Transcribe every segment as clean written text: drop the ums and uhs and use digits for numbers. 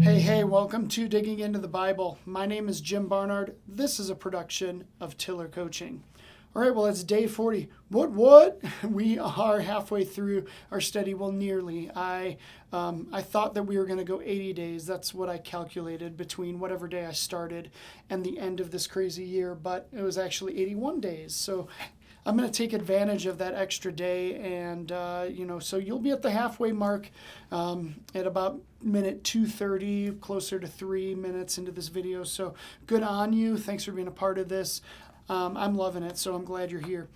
Hey, welcome to Digging into the Bible. My name is Jim Barnard. This is a production of Tiller Coaching. All right, well, it's day 40. What? We are halfway through our study. Well, nearly. I thought that we were going to go 80 days. That's what I calculated between whatever day I started and the end of this crazy year, but it was actually 81 days. So I'm going to take advantage of that extra day, and so you'll be at the halfway mark at about minute 2:30, closer to 3 minutes into this video. So good on you. Thanks for being a part of this. I'm loving it, so I'm glad you're here.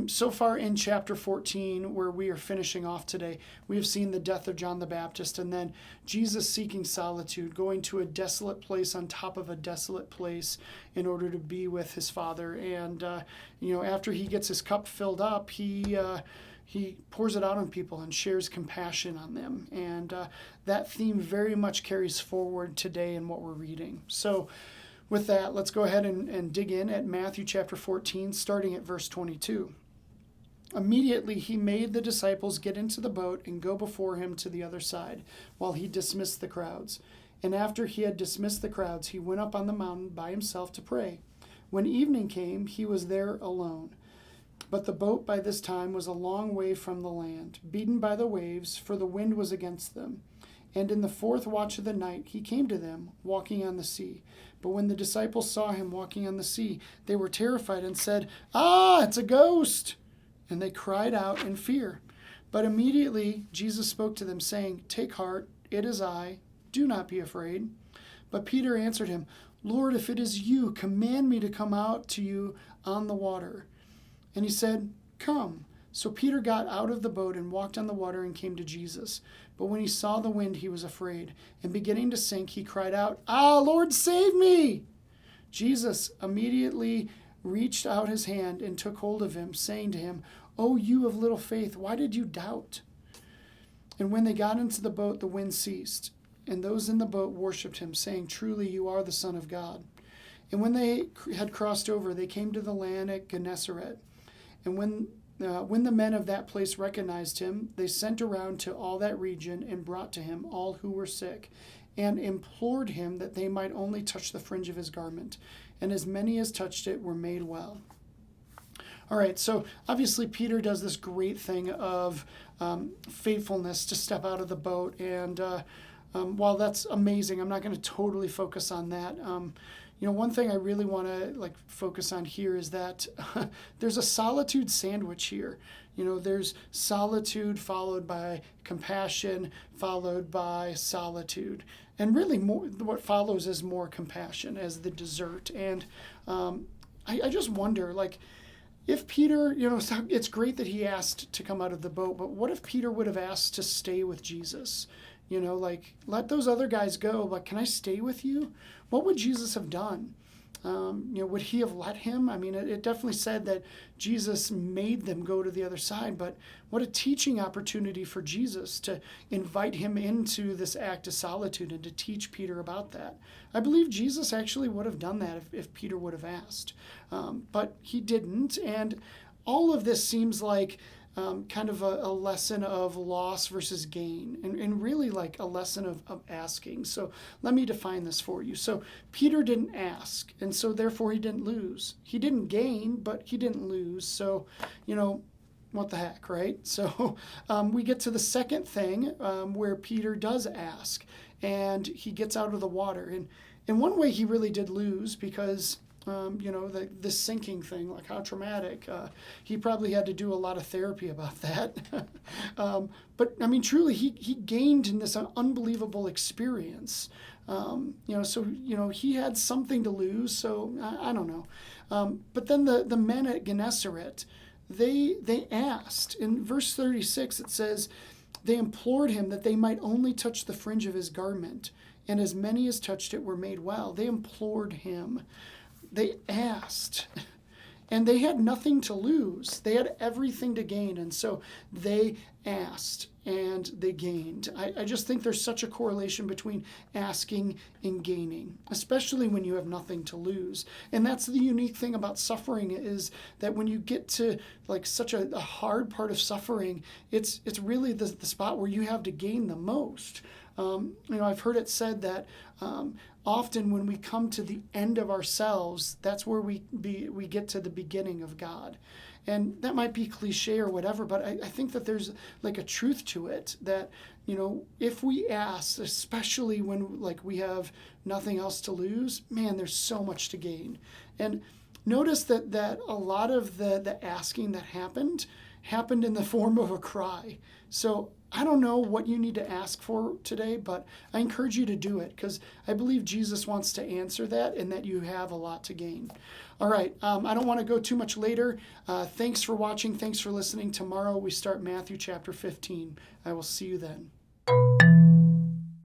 So far in chapter 14, where we are finishing off today, we have seen the death of John the Baptist, and then Jesus seeking solitude, going to a desolate place on top of a desolate place in order to be with his Father. And, after he gets his cup filled up, he pours it out on people and shares compassion on them. And that theme very much carries forward today in what we're reading. So with that, let's go ahead and dig in at Matthew chapter 14, starting at verse 22. Immediately he made the disciples get into the boat and go before him to the other side, while he dismissed the crowds. And after he had dismissed the crowds, he went up on the mountain by himself to pray. When evening came, he was there alone. But the boat by this time was a long way from the land, beaten by the waves, for the wind was against them. And in the fourth watch of the night he came to them, walking on the sea. But when the disciples saw him walking on the sea, they were terrified and said, it's a ghost! And they cried out in fear. But immediately Jesus spoke to them, saying, Take heart, it is I, do not be afraid. But Peter answered him, Lord, if it is you, command me to come out to you on the water. And he said, Come. So Peter got out of the boat and walked on the water and came to Jesus. But when he saw the wind, he was afraid. And beginning to sink, he cried out, Lord, save me! Jesus immediately reached out his hand and took hold of him, saying to him, O you of little faith, why did you doubt? And when they got into the boat, the wind ceased. And those in the boat worshipped him, saying, Truly you are the Son of God. And when they had crossed over, they came to the land at Gennesaret. And when the men of that place recognized him, they sent around to all that region and brought to him all who were sick, and implored him that they might only touch the fringe of his garment. And as many as touched it were made well. All right, so obviously Peter does this great thing of faithfulness to step out of the boat. And while that's amazing, I'm not going to totally focus on that. One thing I really want to focus on here is that there's a solitude sandwich here. There's solitude followed by compassion, followed by solitude. And really what follows is more compassion as the dessert. And I just wonder, if Peter, it's great that he asked to come out of the boat, but what if Peter would have asked to stay with Jesus? Let those other guys go, but can I stay with you? What would Jesus have done? Would he have let him? I mean, it definitely said that Jesus made them go to the other side, but what a teaching opportunity for Jesus to invite him into this act of solitude and to teach Peter about that. I believe Jesus actually would have done that if Peter would have asked, but he didn't, and all of this seems like kind of a lesson of loss versus gain, and really a lesson of asking. So let me define this for you. So Peter didn't ask, and so therefore he didn't lose. He didn't gain, but he didn't lose. So, what the heck, right? So we get to the second thing where Peter does ask, and he gets out of the water. And in one way he really did lose because the sinking thing, how traumatic. He probably had to do a lot of therapy about that. But I mean, truly, he gained in this unbelievable experience. He had something to lose. So I don't know. But then the men at Gennesaret, they asked. In verse 36, it says, they implored him that they might only touch the fringe of his garment, and as many as touched it were made well. They implored him. They asked, and they had nothing to lose. They had everything to gain, and so they asked, and they gained. I just think there's such a correlation between asking and gaining, especially when you have nothing to lose. And that's the unique thing about suffering, is that when you get to such a hard part of suffering, it's really the spot where you have to gain the most. I've heard it said that often when we come to the end of ourselves, that's where we get to the beginning of God. And that might be cliche or whatever, but I think that there's like a truth to it that, if we ask, especially when like we have nothing else to lose, man, there's so much to gain. And notice that a lot of the asking that happened in the form of a cry. So I don't know what you need to ask for today, but I encourage you to do it because I believe Jesus wants to answer that and that you have a lot to gain. All right, I don't want to go too much later. Thanks for watching. Thanks for listening. Tomorrow we start Matthew chapter 15. I will see you then.